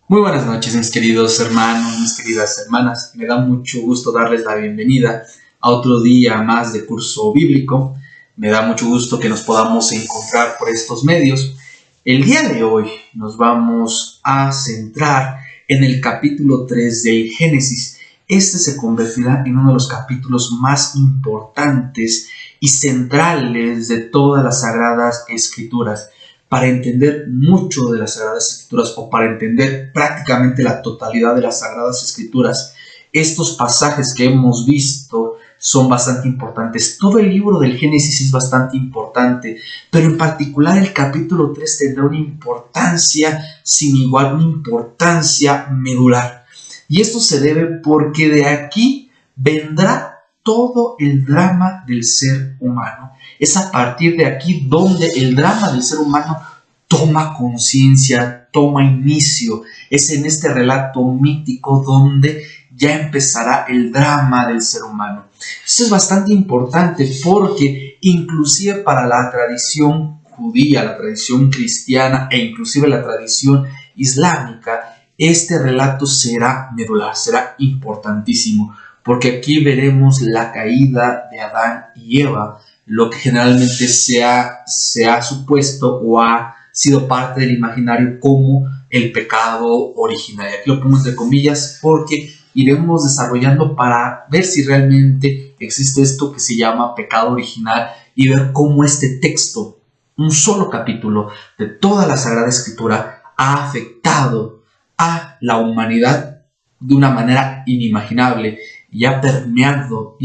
Muy buenas noches, mis queridos hermanos, mis queridas hermanas. Me da mucho gusto darles la bienvenida a otro día más de curso bíblico. Me da mucho gusto que nos podamos encontrar por estos medios. El día de hoy nos vamos a centrar en el capítulo 3 del Génesis. Este se convertirá en uno de los capítulos más importantes y centrales de todas las Sagradas Escrituras. Para entender mucho de las Sagradas Escrituras o para entender prácticamente la totalidad de las Sagradas Escrituras, estos pasajes que hemos visto son bastante importantes. Todo el libro del Génesis es bastante importante, pero en particular el capítulo 3 tendrá una importancia sin igual, una importancia medular. Y esto se debe porque de aquí vendrá todo el drama del ser humano. Es a partir de aquí donde el drama del ser humano toma conciencia, toma inicio. Es en este relato mítico donde ya empezará el drama del ser humano. Esto es bastante importante porque inclusive para la tradición judía, la tradición cristiana e inclusive la tradición islámica, este relato será medular, será importantísimo, porque aquí veremos la caída de Adán y Eva, lo que generalmente se ha supuesto o ha sido parte del imaginario como el pecado original. Aquí lo pongo entre comillas porque iremos desarrollando para ver si realmente existe esto que se llama pecado original y ver cómo este texto, un solo capítulo de toda la Sagrada Escritura, ha afectado a la humanidad de una manera inimaginable y ha permeado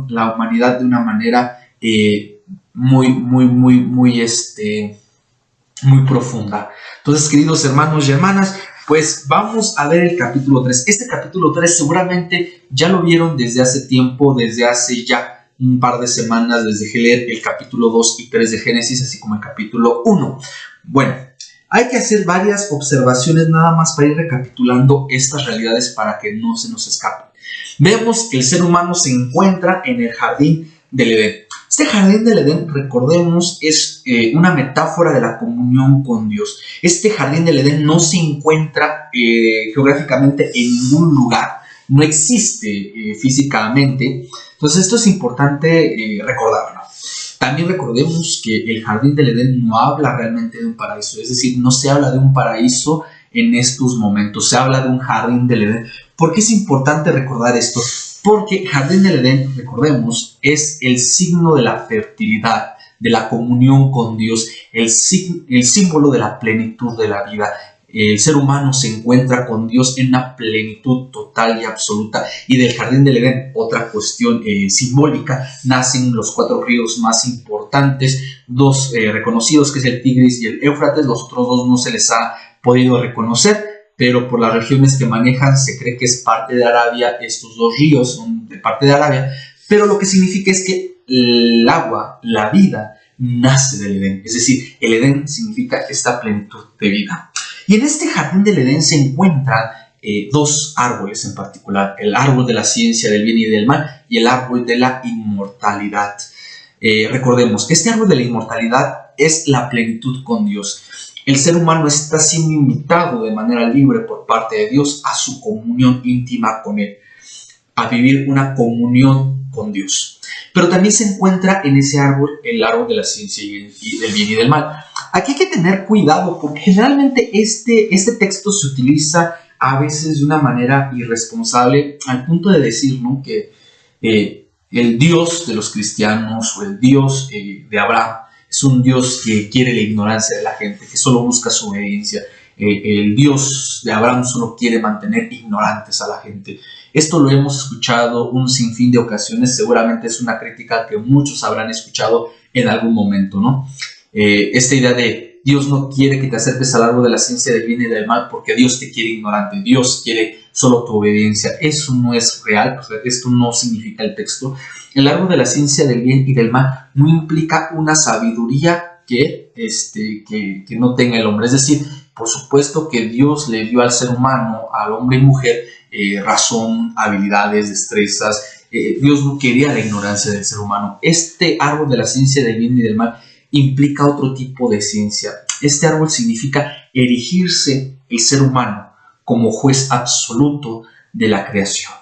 la humanidad de una manera muy profunda. Entonces, queridos hermanos y hermanas, pues vamos a ver el capítulo 3. Este capítulo 3 seguramente ya lo vieron desde hace tiempo, desde hace ya un par de semanas les dejé leer el capítulo 2 y 3 de Génesis, así como el capítulo 1. Bueno, hay que hacer varias observaciones nada más para ir recapitulando estas realidades para que no se nos escapen. Vemos que el ser humano se encuentra en el jardín del Edén. Este jardín del Edén, recordemos, es una metáfora de la comunión con Dios. Este jardín del Edén no se encuentra geográficamente en ningún lugar, no existe físicamente. Entonces esto es importante recordarlo. También recordemos que el jardín del Edén no habla realmente de un paraíso, es decir, no se habla de un paraíso en estos momentos, se habla de un jardín del Edén. ¿Por qué es importante recordar esto? Porque jardín del Edén, recordemos, es el signo de la fertilidad, de la comunión con Dios, el símbolo de la plenitud de la vida. El ser humano se encuentra con Dios en una plenitud total y absoluta. Y del jardín del Edén, otra cuestión simbólica, nacen los 4 ríos más importantes, 2 reconocidos, que es el Tigris y el Éufrates. Los otros 2 no se les ha podido reconocer, pero por las regiones que manejan se cree que es parte de Arabia. Estos 2 ríos son de parte de Arabia, pero lo que significa es que el agua, la vida, nace del Edén. Es decir, el Edén significa esta plenitud de vida. Y en este jardín del Edén se encuentran 2 árboles en particular: el árbol de la ciencia del bien y del mal y el árbol de la inmortalidad. Recordemos, este árbol de la inmortalidad es la plenitud con Dios. El ser humano está siendo invitado de manera libre por parte de Dios a su comunión íntima con Él, a vivir una comunión con Dios. Pero también se encuentra en ese árbol el árbol de la ciencia y del bien y del mal. Aquí hay que tener cuidado porque generalmente este texto se utiliza a veces de una manera irresponsable, al punto de decir, ¿no?, que el Dios de los cristianos o el Dios de Abraham es un Dios que quiere la ignorancia de la gente, que solo busca su obediencia. El Dios de Abraham solo quiere mantener ignorantes a la gente. Esto lo hemos escuchado un sinfín de ocasiones. Seguramente es una crítica que muchos habrán escuchado en algún momento, ¿no? Esta idea de Dios no quiere que te acerques al árbol de la ciencia del bien y del mal porque Dios te quiere ignorante, Dios quiere solo tu obediencia. Eso no es real, o sea, esto no significa el texto. El árbol de la ciencia del bien y del mal no implica una sabiduría que no tenga el hombre. Es decir, por supuesto que Dios le dio al ser humano, al hombre y mujer, razón, habilidades, destrezas. Dios no quería la ignorancia del ser humano. Este árbol de la ciencia del bien y del mal implica otro tipo de ciencia. Este árbol significa erigirse el ser humano como juez absoluto de la creación,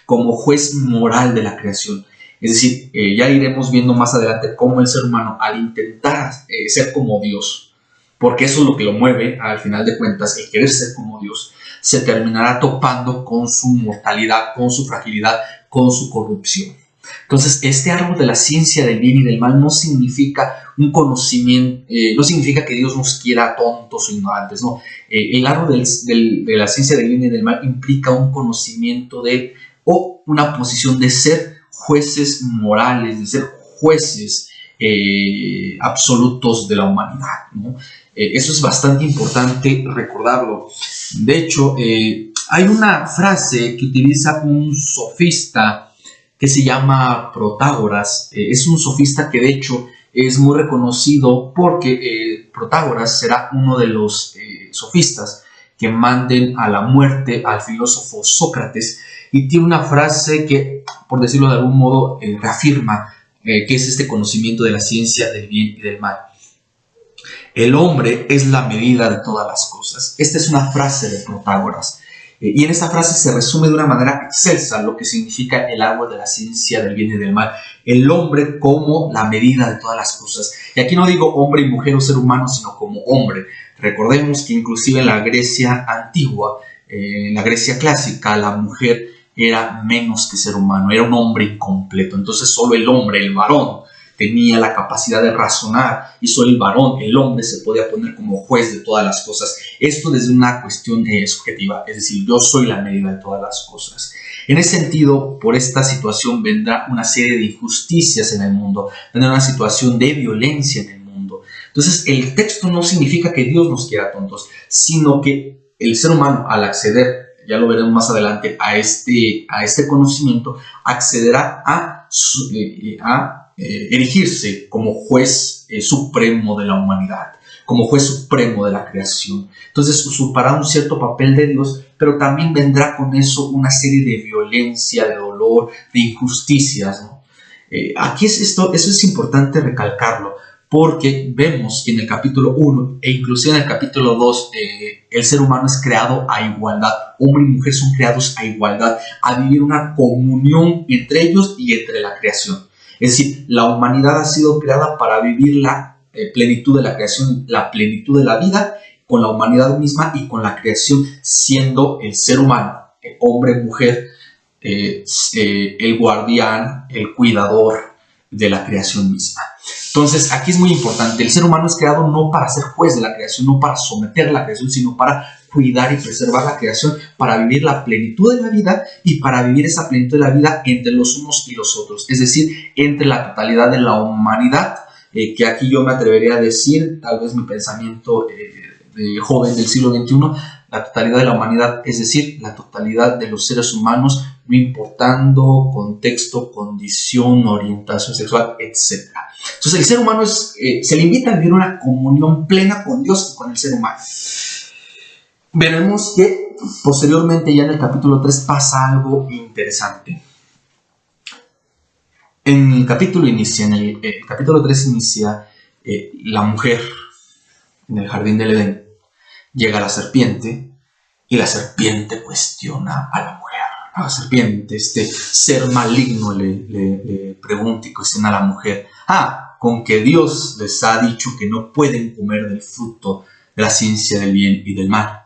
como juez moral de la creación. Es decir, ya iremos viendo más adelante cómo el ser humano, al intentar ser como Dios, porque eso es lo que lo mueve al final de cuentas, el querer ser como Dios, se terminará topando con su mortalidad, con su fragilidad, con su corrupción. Entonces, este árbol de la ciencia del bien y del mal no significa un conocimiento, no significa que Dios nos quiera tontos o ignorantes, no. El árbol de la ciencia del bien y del mal implica un conocimiento o una posición de ser jueces morales, de ser jueces absolutos de la humanidad, ¿no? Eso es bastante importante recordarlo. De hecho, hay una frase que utiliza un sofista que se llama Protágoras. Es un sofista que de hecho es muy reconocido porque Protágoras será uno de los sofistas que manden a la muerte al filósofo Sócrates, y tiene una frase que, por decirlo de algún modo, reafirma que es este conocimiento de la ciencia del bien y del mal. El hombre es la medida de todas las cosas. Esta es una frase de Protágoras. Y en esta frase se resume de una manera excelsa lo que significa el árbol de la ciencia del bien y del mal. El hombre como la medida de todas las cosas. Y aquí no digo hombre y mujer o ser humano, sino como hombre. Recordemos que inclusive en la Grecia antigua, en la Grecia clásica, la mujer era menos que ser humano, era un hombre incompleto. Entonces solo el hombre, el varón, tenía la capacidad de razonar, y solo el varón, el hombre, se podía poner como juez de todas las cosas. Esto desde una cuestión subjetiva, es decir, yo soy la medida de todas las cosas. En ese sentido, por esta situación vendrá una serie de injusticias en el mundo, vendrá una situación de violencia en el mundo. Entonces, el texto no significa que Dios nos quiera tontos, sino que el ser humano, al acceder, ya lo veremos más adelante, a este conocimiento, accederá a erigirse como juez supremo de la humanidad, como juez supremo de la creación. Entonces usurpará un cierto papel de Dios, pero también vendrá con eso una serie de violencia, de dolor, de injusticias, ¿no? Aquí eso es importante recalcarlo, porque vemos que en el capítulo 1 e inclusive en el capítulo 2 el ser humano es creado a igualdad. Hombre y mujer son creados a igualdad, a vivir una comunión entre ellos y entre la creación. Es decir, la humanidad ha sido creada para vivir la plenitud de la creación, la plenitud de la vida, con la humanidad misma y con la creación, siendo el ser humano, el hombre, mujer, el guardián, el cuidador de la creación misma. Entonces, aquí es muy importante, el ser humano es creado no para ser juez de la creación, no para someter la creación, sino para cuidar y preservar la creación, para vivir la plenitud de la vida y para vivir esa plenitud de la vida entre los unos y los otros, es decir, entre la totalidad de la humanidad, que aquí yo me atrevería a decir, tal vez mi pensamiento de joven del siglo XXI, la totalidad de la humanidad, es decir, la totalidad de los seres humanos, no importando contexto, condición, orientación sexual, etc. Entonces el ser humano se le invita a vivir una comunión plena con Dios y con el ser humano. Veremos que posteriormente ya en el capítulo 3 pasa algo interesante. En el capítulo 3 inicia la mujer en el jardín del Edén. Llega la serpiente y la serpiente cuestiona a la mujer. La serpiente, este ser maligno, le pregunta y cuestiona a la mujer. Con que Dios les ha dicho que no pueden comer del fruto de la ciencia del bien y del mal.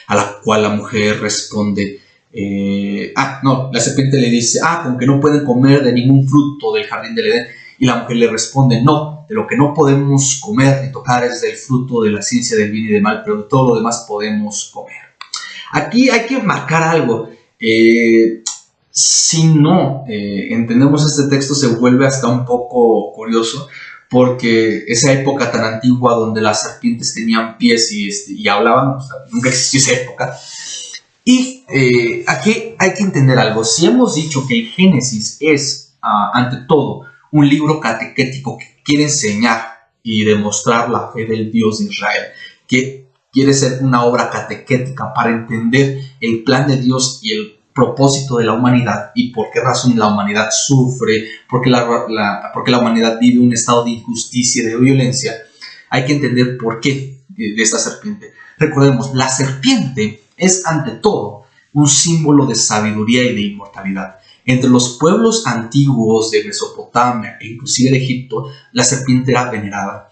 A la cual la mujer responde, la serpiente le dice, con que no pueden comer de ningún fruto del jardín del Edén. Y la mujer le responde, no, de lo que no podemos comer ni tocar es del fruto de la ciencia del bien y del mal, pero de todo lo demás podemos comer. Aquí hay que marcar algo. Si no entendemos este texto, se vuelve hasta un poco curioso, porque esa época tan antigua donde las serpientes tenían pies y hablaban, nunca existió esa época. Y aquí hay que entender algo. Si hemos dicho que el Génesis es, ante todo, un libro catequético que quiere enseñar y demostrar la fe del Dios de Israel, que quiere ser una obra catequética para entender el plan de Dios y el propósito de la humanidad y por qué razón la humanidad sufre, porque la humanidad vive un estado de injusticia y de violencia, hay que entender por qué de esta serpiente. Recordemos, la serpiente es ante todo un símbolo de sabiduría y de inmortalidad. Entre los pueblos antiguos de Mesopotamia e inclusive de Egipto, la serpiente era venerada.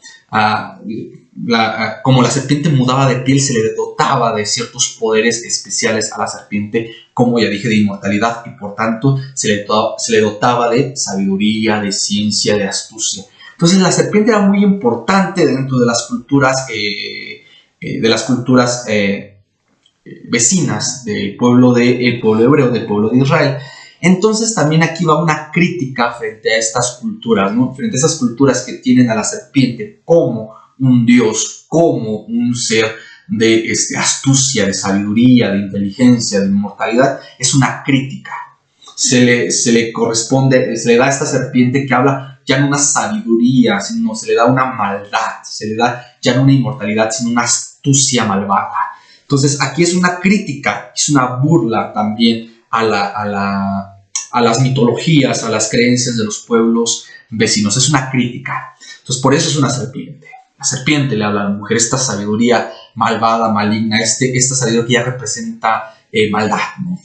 Como la serpiente mudaba de piel, se le dotaba de ciertos poderes especiales a la serpiente, como ya dije, de inmortalidad, y por tanto se le dotaba de sabiduría, de ciencia, de astucia. Entonces la serpiente era muy importante dentro de las culturas vecinas del pueblo hebreo, del pueblo de Israel. Entonces también aquí va una crítica frente a estas culturas, ¿no? Frente a esas culturas que tienen a la serpiente como un dios, como un ser de astucia, de sabiduría, de inteligencia, de inmortalidad. Es una crítica. Se le da a esta serpiente que habla ya no una sabiduría, sino se le da una maldad, se le da ya no una inmortalidad, sino una astucia malvada. Entonces aquí es una crítica, es una burla también a las mitologías, a las creencias de los pueblos vecinos. Es una crítica. Entonces por eso es una serpiente. La serpiente le habla a la mujer, esta sabiduría malvada, maligna, esta sabiduría que ya representa maldad, ¿no?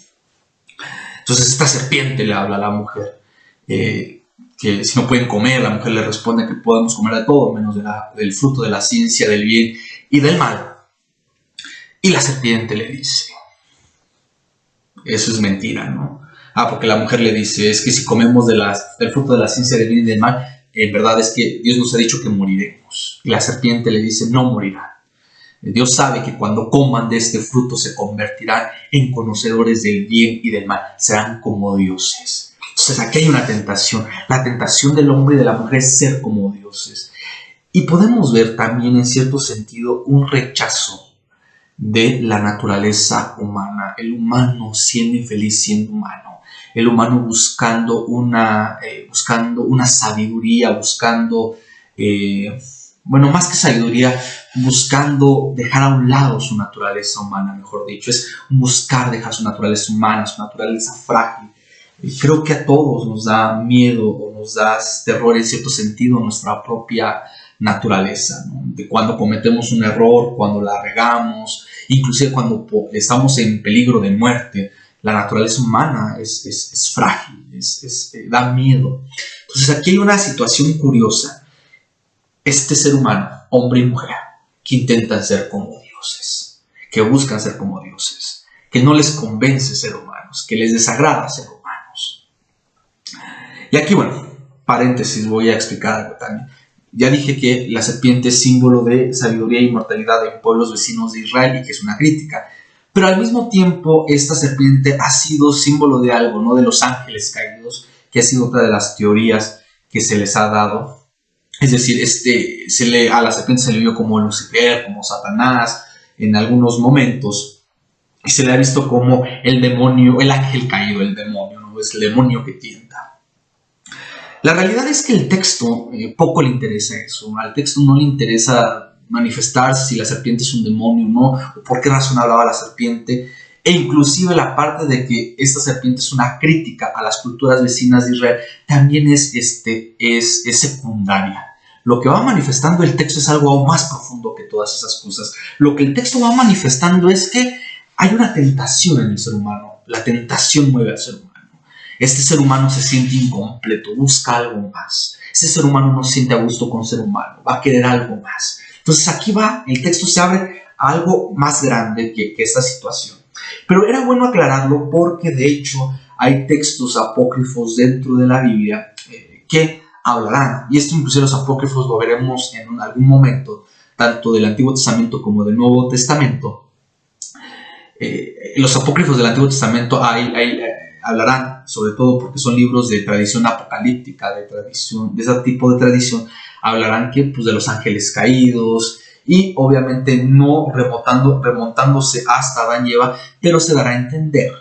Entonces esta serpiente le habla a la mujer, que si no pueden comer, la mujer le responde que podemos comer de todo, menos del fruto de la ciencia, del bien y del mal. Y la serpiente le dice, eso es mentira, ¿no? Porque la mujer le dice, es que si comemos del fruto de la ciencia, del bien y del mal, en verdad es que Dios nos ha dicho que moriremos. Y la serpiente le dice, no morirán. Dios sabe que cuando coman de este fruto se convertirán en conocedores del bien y del mal, serán como dioses. Entonces aquí hay una tentación, la tentación del hombre y de la mujer es ser como dioses. Y podemos ver también en cierto sentido un rechazo de la naturaleza humana, el humano siendo infeliz siendo humano, el humano buscando una sabiduría, buscando, más que sabiduría, buscando dejar a un lado su naturaleza humana, mejor dicho, es buscar dejar su naturaleza humana, su naturaleza frágil. Y creo que a todos nos da miedo o nos da terror en cierto sentido nuestra propia naturaleza, ¿no? De cuando cometemos un error, cuando la regamos, inclusive cuando estamos en peligro de muerte, la naturaleza humana es frágil, da miedo. Entonces aquí hay una situación curiosa. Este ser humano, hombre y mujer, que intentan ser como dioses, que buscan ser como dioses, que no les convence ser humanos, que les desagrada ser humanos. Y aquí, paréntesis, voy a explicar algo también. Ya dije que la serpiente es símbolo de sabiduría e inmortalidad en pueblos vecinos de Israel y que es una crítica. Pero al mismo tiempo, esta serpiente ha sido símbolo de algo, ¿no? De los ángeles caídos, que ha sido otra de las teorías que se les ha dado. Es decir, a la serpiente se le vio como Lucifer, como Satanás, en algunos momentos. Y se le ha visto como el demonio, el ángel caído, el demonio, ¿no? Es el demonio que tienta. La realidad es que el texto poco le interesa eso. Al texto no le interesa manifestar si la serpiente es un demonio o no, o por qué razón hablaba la serpiente, e inclusive la parte de que esta serpiente es una crítica a las culturas vecinas de Israel también es secundaria. Lo que va manifestando el texto es algo aún más profundo que todas esas cosas. Lo que el texto va manifestando es que hay una tentación en el ser humano. La tentación mueve al ser humano. Este ser humano se siente incompleto, busca algo más. Ese ser humano no se siente a gusto con ser humano, va a querer algo más. Entonces aquí el texto se abre a algo más grande que esta situación. Pero era bueno aclararlo porque de hecho hay textos apócrifos dentro de la Biblia que hablarán, y esto inclusive los apócrifos lo veremos en algún momento, tanto del Antiguo Testamento como del Nuevo Testamento. Los apócrifos del Antiguo Testamento hablarán, sobre todo porque son libros de tradición apocalíptica, de ese tipo de tradición, hablarán de los ángeles caídos, y obviamente no remontándose hasta Adán y Eva, pero se dará a entender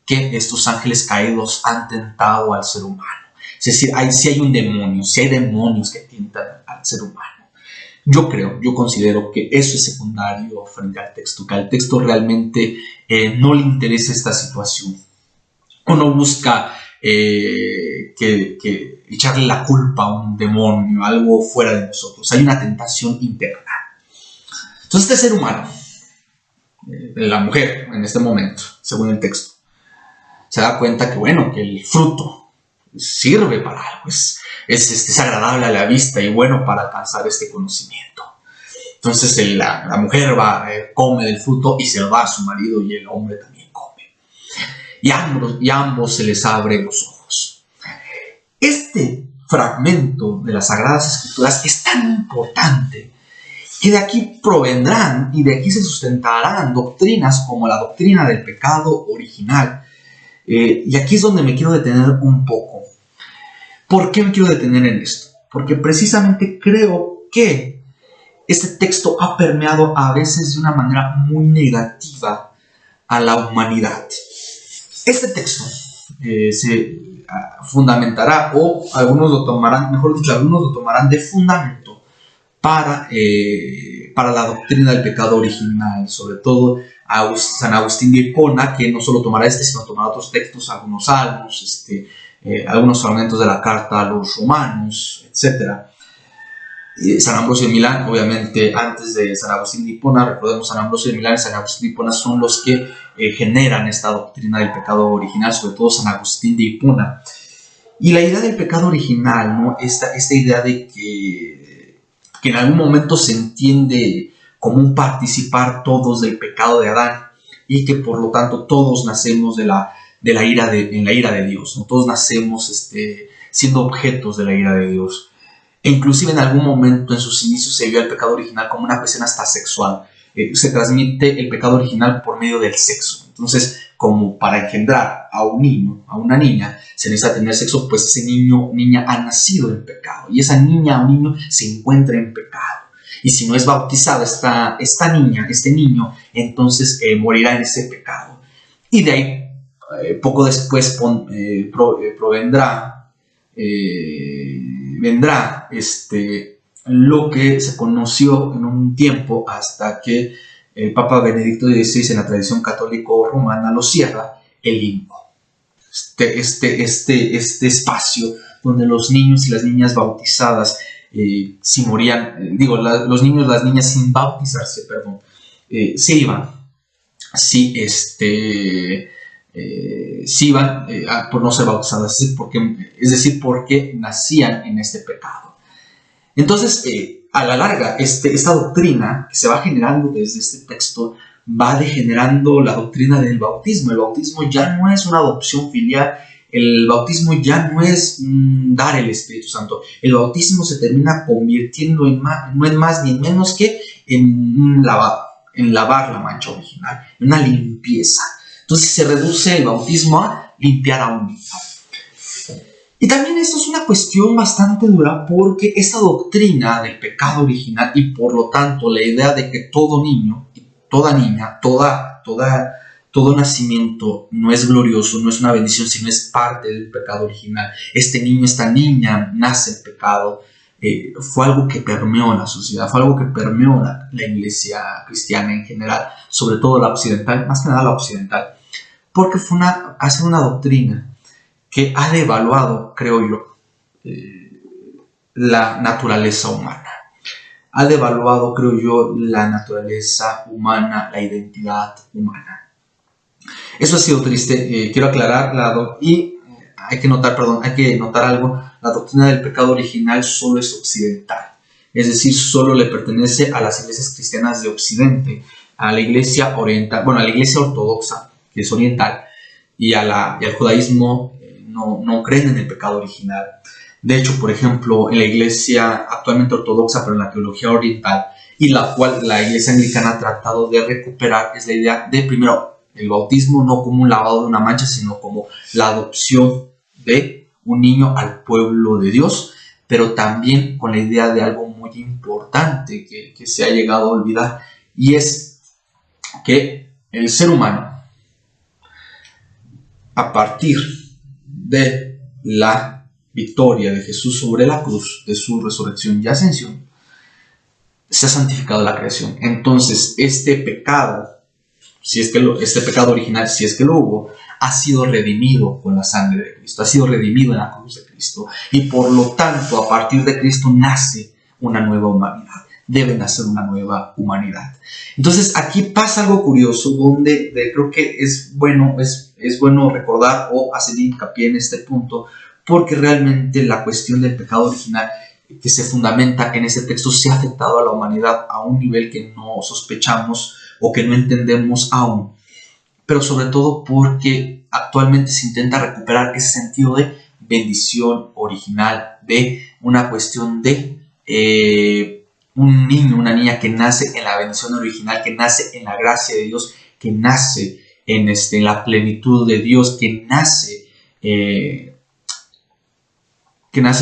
que estos ángeles caídos han tentado al ser humano. Es decir, si hay un demonio, si hay demonios que tientan al ser humano. Yo considero que eso es secundario frente al texto, que al texto realmente no le interesa esta situación. Uno busca que echarle la culpa a un demonio, algo fuera de nosotros. Hay una tentación interna. Entonces este ser humano la mujer en este momento, según el texto, se da cuenta que, bueno, que el fruto sirve para algo, es agradable a la vista y bueno para alcanzar este conocimiento. Entonces la mujer come del fruto y se lo da a su marido y el hombre también come. Y a ambos se les abren los ojos. Este fragmento de las Sagradas Escrituras es tan importante que de aquí provendrán y de aquí se sustentarán doctrinas como la doctrina del pecado original. Y aquí es donde me quiero detener un poco. ¿Por qué me quiero detener en esto? Porque precisamente creo que este texto ha permeado a veces de una manera muy negativa a la humanidad. Este texto se fundamentará, o algunos lo tomarán, mejor dicho, algunos lo tomarán de fundamento para la doctrina del pecado original, sobre todo a San Agustín de Hipona, que no solo tomará sino tomará otros textos, algunos salmos, algunos fragmentos de la carta a los romanos, etc. San Ambrosio de Milán, obviamente antes de San Agustín de Hipona, recordemos, San Ambrosio de Milán y San Agustín de Hipona son los que generan esta doctrina del pecado original, sobre todo San Agustín de Hipona. Y la idea del pecado original, ¿no? Esta idea de que en algún momento se entiende como un participar todos del pecado de Adán y que por lo tanto todos nacemos en la ira de Dios, ¿no? Todos nacemos siendo objetos de la ira de Dios. E inclusive en algún momento en sus inicios se vio el pecado original como una cuestión hasta sexual. Se transmite el pecado original por medio del sexo. Entonces, como para engendrar a un niño, a una niña, se necesita tener sexo, pues ese niño o niña ha nacido en pecado. Y esa niña o niño se encuentra en pecado. Y si no es bautizada esta niña, este niño, entonces morirá en ese pecado. Y de ahí, poco después, vendrá lo que se conoció en un tiempo hasta que el Papa Benedicto XVI en la tradición católico romana lo cierra, el limbo. Este espacio donde los niños y las niñas bautizadas si morían, los niños y las niñas sin bautizarse, se iban, iban por no ser bautizadas, es decir, porque nacían en este pecado. Entonces, a la larga, esta doctrina que se va generando desde este texto va degenerando la doctrina del bautismo. El bautismo ya no es una adopción filial, el bautismo ya no es dar el Espíritu Santo. El bautismo se termina convirtiendo no en más ni en menos que en un lavado, en lavar la mancha original, en una limpieza. Entonces se reduce el bautismo a limpiar a un niño. Y también esto es una cuestión bastante dura porque esta doctrina del pecado original y por lo tanto la idea de que todo niño, toda niña, todo nacimiento no es glorioso, no es una bendición, sino es parte del pecado original. Este niño, esta niña nace en pecado. Fue algo que permeó la sociedad, fue algo que permeó la iglesia cristiana en general, sobre todo la occidental, más que nada la occidental, porque ha sido una doctrina que ha devaluado, creo yo, la naturaleza humana. Ha devaluado, creo yo, la naturaleza humana, la identidad humana. Eso ha sido triste. Quiero aclarar hay que notar algo. La doctrina del pecado original solo es occidental, es decir, solo le pertenece a las iglesias cristianas de Occidente, a la iglesia oriental, a la iglesia ortodoxa, que es oriental, y al judaísmo no creen en el pecado original. De hecho, por ejemplo, en la iglesia actualmente ortodoxa, pero en la teología oriental, y la cual la iglesia anglicana ha tratado de recuperar, es la idea de, primero, el bautismo no como un lavado de una mancha, sino como la adopción de un niño al pueblo de Dios, pero también con la idea de algo muy importante que se ha llegado a olvidar, y es que el ser humano, a partir de la victoria de Jesús sobre la cruz, de su resurrección y ascensión, se ha santificado la creación. Entonces, este pecado original, si es que lo hubo, ha sido redimido con la sangre de Cristo, ha sido redimido en la cruz de Cristo, y por lo tanto, a partir de Cristo nace una nueva humanidad, debe nacer una nueva humanidad. Entonces aquí pasa algo curioso donde creo que es bueno recordar o hacer hincapié en este punto, porque realmente la cuestión del pecado original que se fundamenta en ese texto se ha afectado a la humanidad a un nivel que no sospechamos o que no entendemos aún, pero sobre todo porque actualmente se intenta recuperar ese sentido de bendición original, de una cuestión de un niño, una niña que nace en la bendición original, que nace en la gracia de Dios, que nace en la plenitud de Dios, que nace,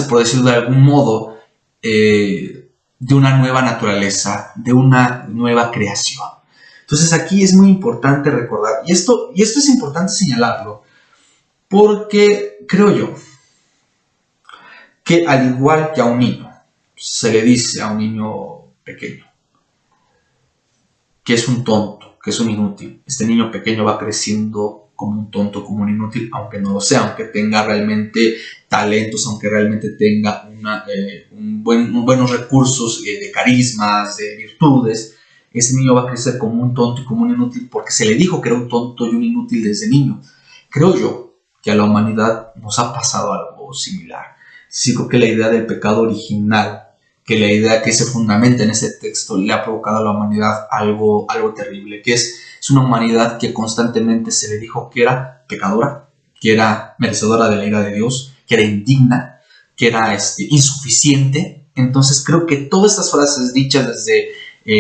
por decirlo de algún modo, de una nueva naturaleza, de una nueva creación. Entonces aquí es muy importante recordar, y esto es importante señalarlo, porque creo yo que al igual que a un niño, se le dice a un niño pequeño que es un tonto, que es un inútil. Este niño pequeño va creciendo como un tonto, como un inútil, aunque no lo sea, aunque tenga realmente talentos, aunque realmente tenga buenos recursos de carismas, de virtudes. Ese niño va a crecer como un tonto y como un inútil porque se le dijo que era un tonto y un inútil desde niño. Creo yo que a la humanidad nos ha pasado algo similar. Sí, creo que la idea del pecado original, que la idea que se fundamenta en ese texto, le ha provocado a la humanidad algo terrible, que es una humanidad que constantemente se le dijo que era pecadora, que era merecedora de la ira de Dios, que era indigna, que era insuficiente. Entonces creo que todas estas frases dichas desde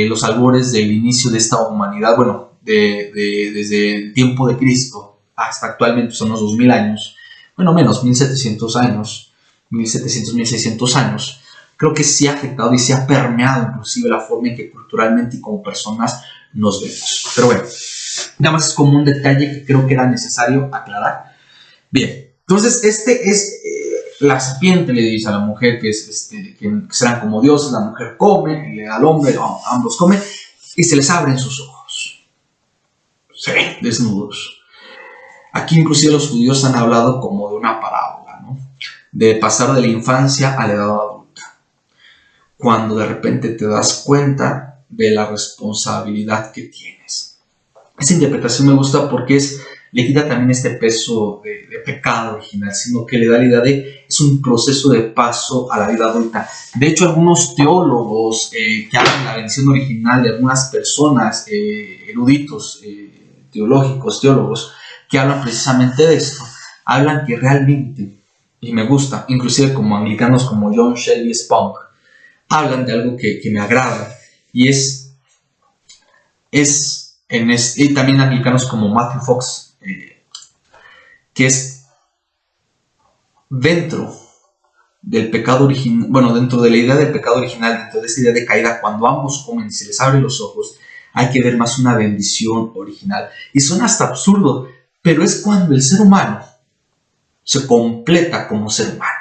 los albores del inicio de esta humanidad, bueno, desde el tiempo de Cristo hasta actualmente son unos 2000 años, bueno, menos, 1700 años, 1700, 1600 años, creo que sí ha afectado y sí ha permeado inclusive la forma en que culturalmente y como personas nos vemos. Pero bueno, nada más es como un detalle que creo que era necesario aclarar. Bien, entonces es la serpiente le dice a la mujer que serán como dioses, la mujer come, le da al hombre, ambos comen y se les abren sus ojos. Se ven desnudos. Aquí inclusive los judíos han hablado como de una parábola, ¿no? De pasar de la infancia a la edad adulta, cuando de repente te das cuenta de la responsabilidad que tienes. Esa interpretación me gusta porque le quita también este peso de pecado original, sino que le da la idea de es un proceso de paso a la vida adulta. De hecho, algunos teólogos que hablan de la bendición original, de algunas personas eruditos, teólogos, que hablan precisamente de esto, hablan que realmente, y me gusta, inclusive como anglicanos como John Shelby Spong, hablan de algo que me agrada, y y también anglicanos como Matthew Fox, que es dentro del pecado original, bueno, dentro de la idea del pecado original, dentro de esa idea de caída, cuando ambos comen y se les abren los ojos, hay que ver más una bendición original. Y suena hasta absurdo, pero es cuando el ser humano se completa como ser humano.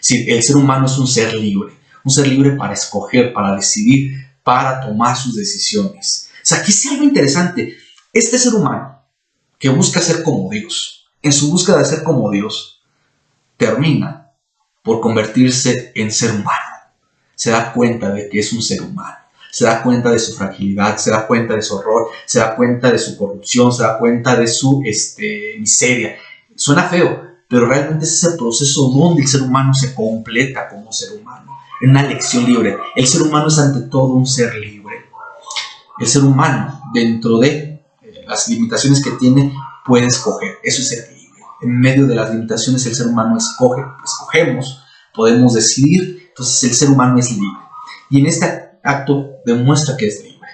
Sí, el ser humano es un ser libre para escoger, para decidir, para tomar sus decisiones. O sea, aquí sí algo interesante. Este ser humano que busca ser como Dios, en su búsqueda de ser como Dios, termina por convertirse en ser humano. Se da cuenta de que es un ser humano. Se da cuenta de su fragilidad, se da cuenta de su horror, se da cuenta de su corrupción, se da cuenta de su miseria. Suena feo, pero realmente es ese proceso donde el ser humano se completa como ser humano, en una elección libre. El ser humano es ante todo un ser libre. El ser humano, dentro de las limitaciones que tiene, puede escoger. Eso es ser libre. En medio de las limitaciones el ser humano escogemos, podemos decidir. Entonces el ser humano es libre. Y en este acto demuestra que es libre.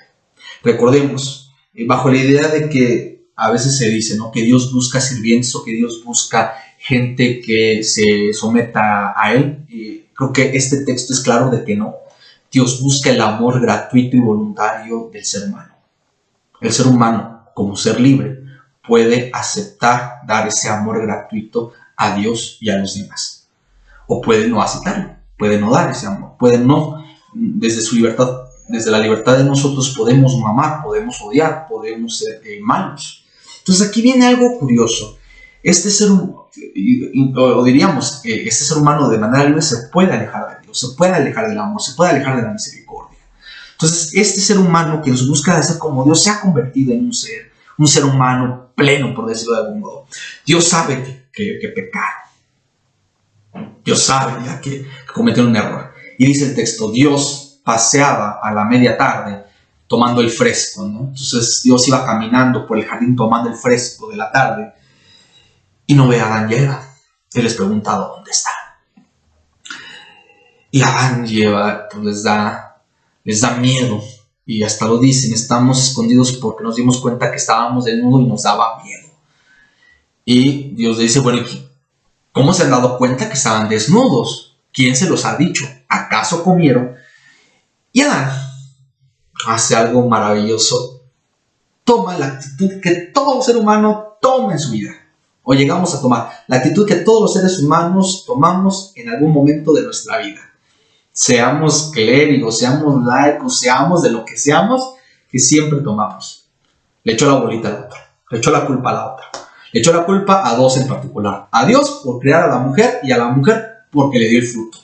Recordemos, bajo la idea de que a veces se dice, ¿no?, que Dios busca sirvientes o que Dios busca gente que se someta a Él. Creo que este texto es claro de que no. Dios busca el amor gratuito y voluntario del ser humano. El ser humano, como ser libre, puede aceptar dar ese amor gratuito a Dios y a los demás. O puede no aceptarlo, puede no dar ese amor, puede no, desde su libertad, desde la libertad de nosotros podemos no amar, podemos odiar, podemos ser malos. Entonces aquí viene algo curioso. Este ser humano de manera libre se puede alejar de Dios, se puede alejar del amor, se puede alejar de la misericordia. Entonces, este ser humano que en su búsqueda de ser como Dios se ha convertido en un ser humano pleno, por decirlo de algún modo. Dios sabe que pecaron. Dios sabe ya que cometieron un error. Y dice el texto, Dios paseaba a la media tarde tomando el fresco, ¿no? Entonces Dios iba caminando por el jardín tomando el fresco de la tarde y no ve a Adán y Eva. Él les pregunta dónde están. Y Adán y Eva pues, les da miedo. Y hasta lo dicen, estamos escondidos porque nos dimos cuenta que estábamos desnudos y nos daba miedo. Y Dios le dice, bueno, ¿cómo se han dado cuenta que estaban desnudos? ¿Quién se los ha dicho? ¿Acaso comieron? Y Adán hace algo maravilloso. Toma la actitud que todo ser humano toma en su vida. O llegamos a tomar la actitud que todos los seres humanos tomamos en algún momento de nuestra vida. Seamos clérigos, seamos laicos, seamos de lo que seamos, que siempre tomamos. Le echó la bolita al otro, le echó la culpa a la otra. Le echó la culpa a dos en particular. A Dios por crear a la mujer y a la mujer porque le dio el fruto.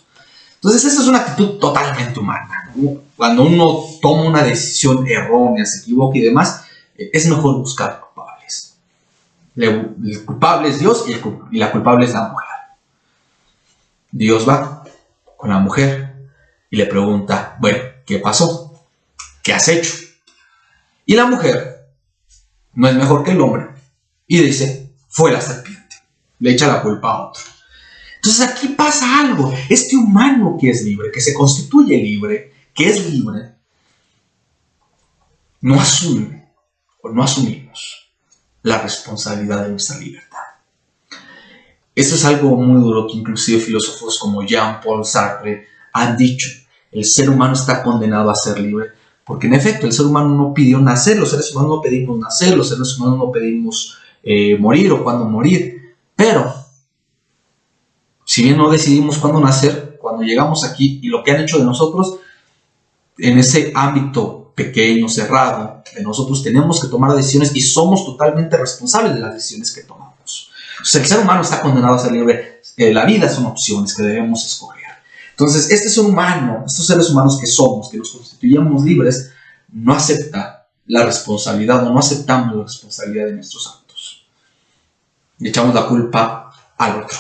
Entonces esa es una actitud totalmente humana, ¿no? Cuando uno toma una decisión errónea, se equivoca y demás, es mejor buscar culpables. El culpable es Dios y la culpable es la mujer. Dios va con la mujer y le pregunta, bueno, ¿qué pasó? ¿Qué has hecho? Y la mujer no es mejor que el hombre y dice, fue la serpiente. Le echa la culpa a otro. Entonces aquí pasa algo. Este humano que es libre, que se constituye libre, que es libre, no asume o no asumimos la responsabilidad de nuestra libertad. Eso es algo muy duro que inclusive filósofos como Jean-Paul Sartre han dicho. El ser humano está condenado a ser libre, porque en efecto el ser humano no pidió nacer, los seres humanos no pedimos nacer, los seres humanos no pedimos morir o cuándo morir, pero si bien no decidimos cuándo nacer, cuando llegamos aquí y lo que han hecho de nosotros, en ese ámbito pequeño, cerrado, de nosotros tenemos que tomar decisiones y somos totalmente responsables de las decisiones que tomamos. Entonces el ser humano está condenado a ser libre, la vida son opciones que debemos escoger. Entonces este ser humano, estos seres humanos que somos, que nos constituyamos libres, no acepta la responsabilidad o no aceptamos la responsabilidad de nuestros actos. Le echamos la culpa al otro.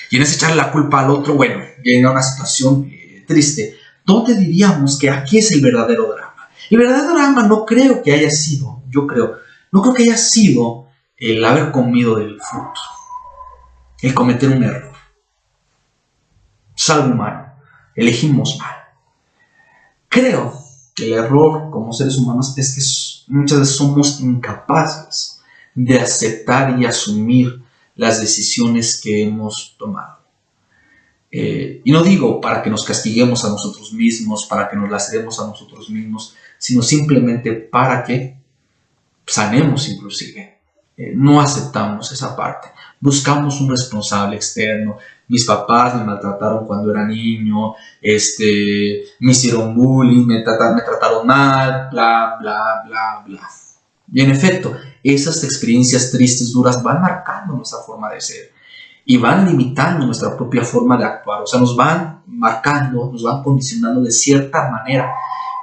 Y en ese echarle la culpa al otro, bueno, llega una situación triste. ¿Dónde diríamos que aquí es el verdadero drama? El verdadero drama no creo que haya sido, no creo que haya sido el haber comido del fruto, el cometer un error. Es algo humano, elegimos mal. Creo que el error como seres humanos es que muchas veces somos incapaces de aceptar y asumir las decisiones que hemos tomado. Y no digo para que nos castiguemos a nosotros mismos, para que nos laceremos a nosotros mismos, sino simplemente para que sanemos inclusive. No aceptamos esa parte. Buscamos un responsable externo. Mis papás me maltrataron cuando era niño, me hicieron bullying, me trataron mal, bla, bla, bla, bla. Y en efecto, esas experiencias tristes, duras, van marcando nuestra forma de ser y van limitando nuestra propia forma de actuar. O sea, nos van marcando, nos van condicionando de cierta manera.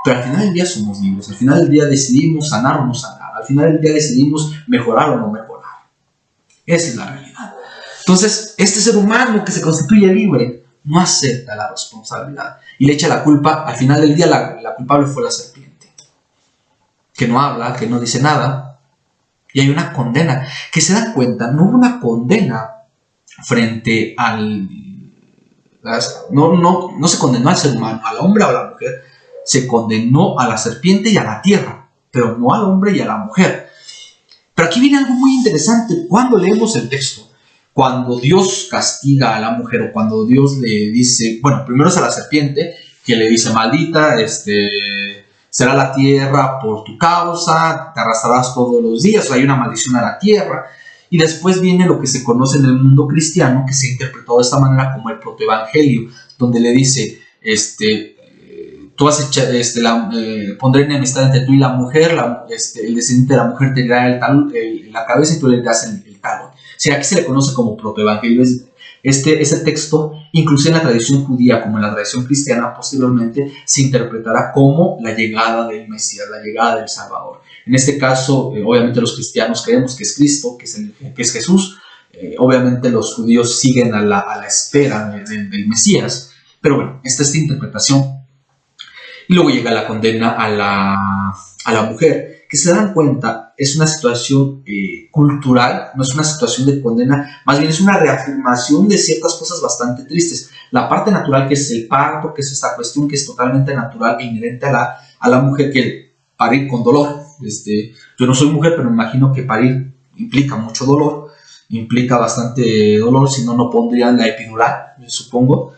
Pero al final del día somos libres. Al final del día decidimos sanar o no sanar. Al final del día decidimos mejorar o no mejorar. Esa es la realidad. Entonces, este ser humano que se constituye libre no acepta la responsabilidad y le echa la culpa. Al final del día la culpable fue la serpiente, que no habla, que no dice nada, y hay una condena, que se dan cuenta, no hubo una condena frente al... No se condenó al ser humano, al hombre o a la mujer, se condenó a la serpiente y a la tierra, pero no al hombre y a la mujer. Pero aquí viene algo muy interesante, cuando leemos el texto, cuando Dios castiga a la mujer o cuando Dios le dice, bueno, primero es a la serpiente, que le dice, maldita, será la tierra por tu causa, te arrastrarás todos los días, o sea, hay una maldición a la tierra. Y después viene lo que se conoce en el mundo cristiano, que se interpretó de esta manera como el protoevangelio, donde le dice, tú has hecho, pondré enemistad entre tú y la mujer, el descendiente de la mujer te herirá la cabeza y tú le herirás el talón. Sí, aquí se le conoce como protoevangelio, Ese texto, incluso en la tradición judía como en la tradición cristiana, posteriormente se interpretará como la llegada del Mesías, la llegada del Salvador. En este caso, obviamente los cristianos creemos que es Cristo, que es Jesús. Obviamente los judíos siguen a la espera del Mesías. Pero bueno, esta es la interpretación. Y luego llega la condena a la mujer, que se dan cuenta es una situación cultural, no es una situación de condena, más bien es una reafirmación de ciertas cosas bastante tristes. La parte natural, que es el parto, que es esta cuestión que es totalmente natural e inherente a la mujer, que parir con dolor. Yo no soy mujer, pero me imagino que parir implica mucho dolor, implica bastante dolor, si no, no pondrían la epidural, supongo.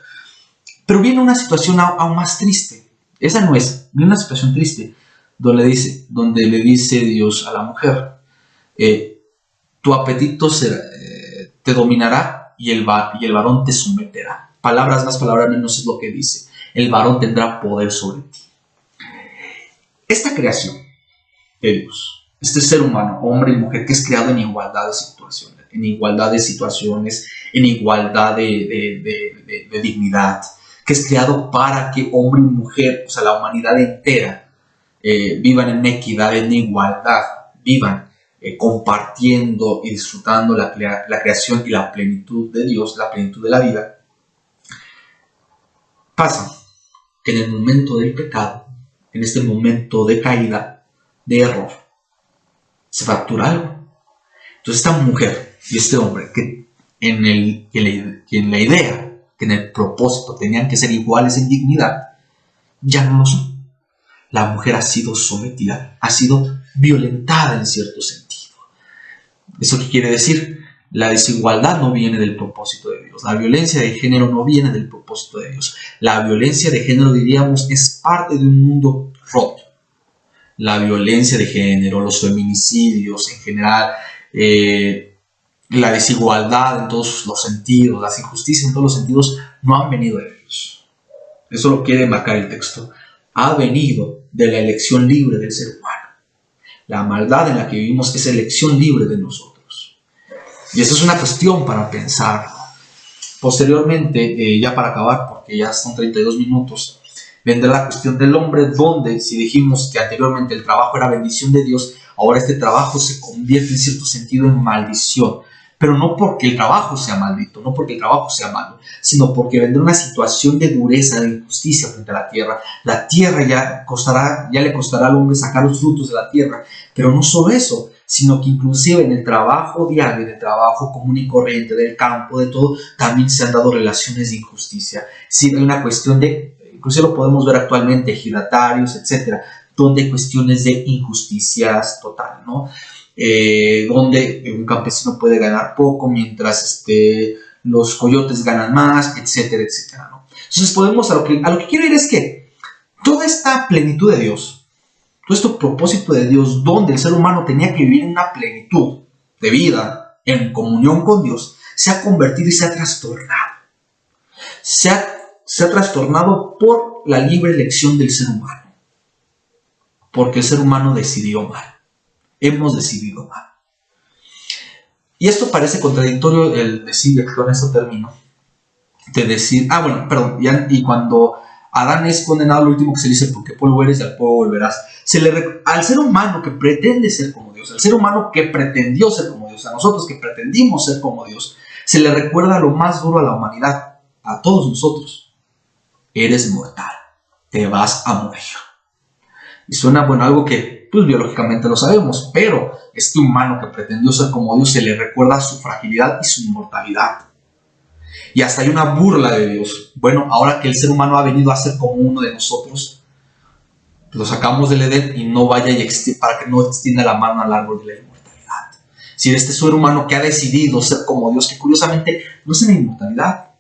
Pero viene una situación aún más triste. Esa no es, ni una situación triste, donde le dice Dios a la mujer, tu apetito te dominará y el varón te someterá. Palabras más, palabras menos es lo que dice. El varón tendrá poder sobre ti. Esta creación de Dios, este ser humano, hombre y mujer, que es creado en igualdad de situaciones, en igualdad de dignidad, que es creado para que hombre y mujer, o sea, la humanidad entera, vivan en equidad, en igualdad, vivan compartiendo y disfrutando la creación y la plenitud de Dios, la plenitud de la vida. Pasa que en el momento del pecado, en este momento de caída, de error, se fractura algo. Entonces esta mujer y este hombre, que en la idea, que en el propósito tenían que ser iguales en dignidad, ya no lo son. La mujer ha sido sometida, ha sido violentada en cierto sentido. ¿Eso qué quiere decir? La desigualdad no viene del propósito de Dios. La violencia de género no viene del propósito de Dios. La violencia de género, diríamos, es parte de un mundo roto. La violencia de género, los feminicidios en general, la desigualdad en todos los sentidos, las injusticias en todos los sentidos, no han venido de Dios. Eso lo quiere marcar el texto. Ha venido de la elección libre del ser humano. La maldad en la que vivimos es elección libre de nosotros. Y eso es una cuestión para pensarlo. Posteriormente, ya para acabar, porque ya son 32 minutos, vendrá la cuestión del hombre, donde si dijimos que anteriormente el trabajo era bendición de Dios, ahora este trabajo se convierte en cierto sentido en maldición. Pero no porque el trabajo sea maldito, no porque el trabajo sea malo, sino porque vendrá una situación de dureza, de injusticia frente a la tierra. La tierra ya le costará al hombre sacar los frutos de la tierra. Pero no solo eso, sino que inclusive en el trabajo diario, en el trabajo común y corriente, del campo, de todo, también se han dado relaciones de injusticia. Sí, hay una cuestión inclusive lo podemos ver actualmente, ejidatarios, etcétera, donde hay cuestiones de injusticias total, ¿no? Donde un campesino puede ganar poco mientras los coyotes ganan más, etcétera, etcétera, ¿no? Entonces podemos, a lo que quiero ir es que toda esta plenitud de Dios, todo este propósito de Dios, donde el ser humano tenía que vivir en una plenitud de vida, en comunión con Dios, se ha convertido y se ha trastornado. Se ha trastornado por la libre elección del ser humano, porque el ser humano decidió mal. Hemos decidido mal. Y esto parece contradictorio, el decir, con esto termino, de decir, y cuando Adán es condenado, lo último que se dice, porque polvo eres y al polvo volverás. Al ser humano que pretende ser como Dios, al ser humano que pretendió ser como Dios, a nosotros que pretendimos ser como Dios, se le recuerda lo más duro a la humanidad, a todos nosotros. Eres mortal, te vas a morir. Y suena, algo que pues biológicamente lo sabemos, pero este humano que pretendió ser como Dios se le recuerda su fragilidad y su inmortalidad. Y hasta hay una burla de Dios. Ahora que el ser humano ha venido a ser como uno de nosotros, lo sacamos del Edén y no vaya para que no extienda la mano al árbol de la inmortalidad. Si este ser humano que ha decidido ser como Dios, que curiosamente no es en la inmortalidad,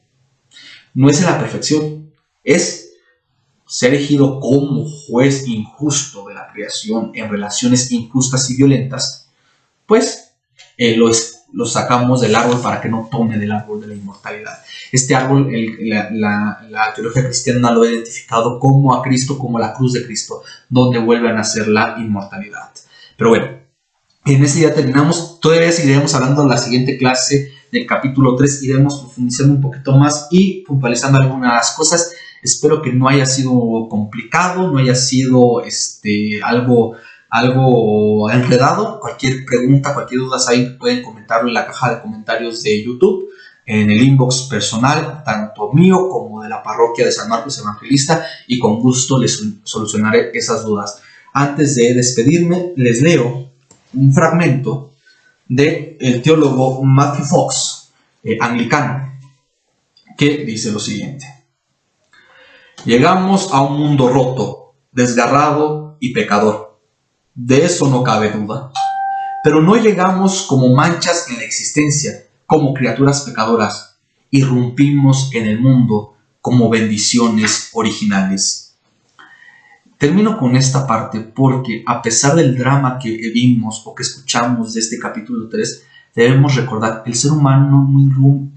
no es en la perfección, es ser elegido como juez injusto de la creación en relaciones injustas y violentas, pues lo sacamos del árbol para que no tome del árbol de la inmortalidad. Este árbol, la teología cristiana lo ha identificado como a Cristo, como la cruz de Cristo, donde vuelve a nacer la inmortalidad. Pero en ese día terminamos. Todavía seguiremos hablando en la siguiente clase del capítulo 3 iremos profundizando un poquito más y puntualizando algunas cosas. Espero que no haya sido complicado, no haya sido algo enredado. Cualquier pregunta, cualquier duda, saben, pueden comentarlo en la caja de comentarios de YouTube, en el inbox personal, tanto mío como de la parroquia de San Marcos Evangelista, y con gusto les solucionaré esas dudas. Antes de despedirme, les leo un fragmento del teólogo Matthew Fox, anglicano, que dice lo siguiente: llegamos a un mundo roto, desgarrado y pecador. De eso no cabe duda. Pero no llegamos como manchas en la existencia, como criaturas pecadoras. Irrumpimos en el mundo como bendiciones originales. Termino con esta parte porque, a pesar del drama que vimos o que escuchamos de este capítulo 3, debemos recordar que el ser humano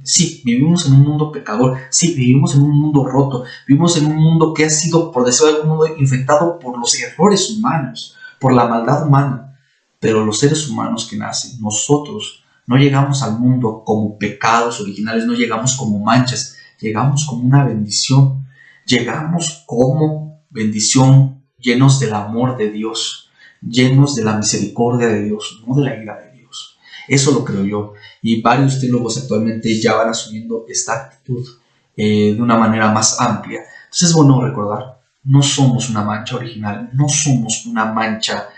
sí, vivimos en un mundo pecador, sí, vivimos en un mundo roto, vivimos en un mundo que ha sido, por decirlo de algún modo, infectado por los errores humanos, por la maldad humana. Pero los seres humanos que nacen, nosotros, no llegamos al mundo como pecados originales, no llegamos como manchas, llegamos como una bendición, llegamos como bendición, llenos del amor de Dios, llenos de la misericordia de Dios, no de la ira de Dios. Eso lo creo yo, y varios teólogos actualmente ya van asumiendo esta actitud de una manera más amplia. Entonces es bueno recordar, no somos una mancha original, no somos una mancha,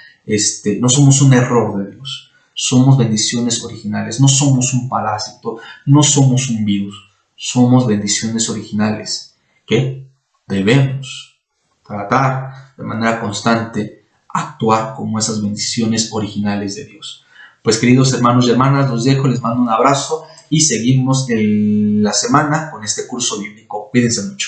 no somos un error de Dios, somos bendiciones originales, no somos un parásito, no somos un virus, somos bendiciones originales que debemos tratar de manera constante, actuar como esas bendiciones originales de Dios. Pues, queridos hermanos y hermanas, los dejo, les mando un abrazo y seguimos la semana con este curso bíblico. Cuídense mucho.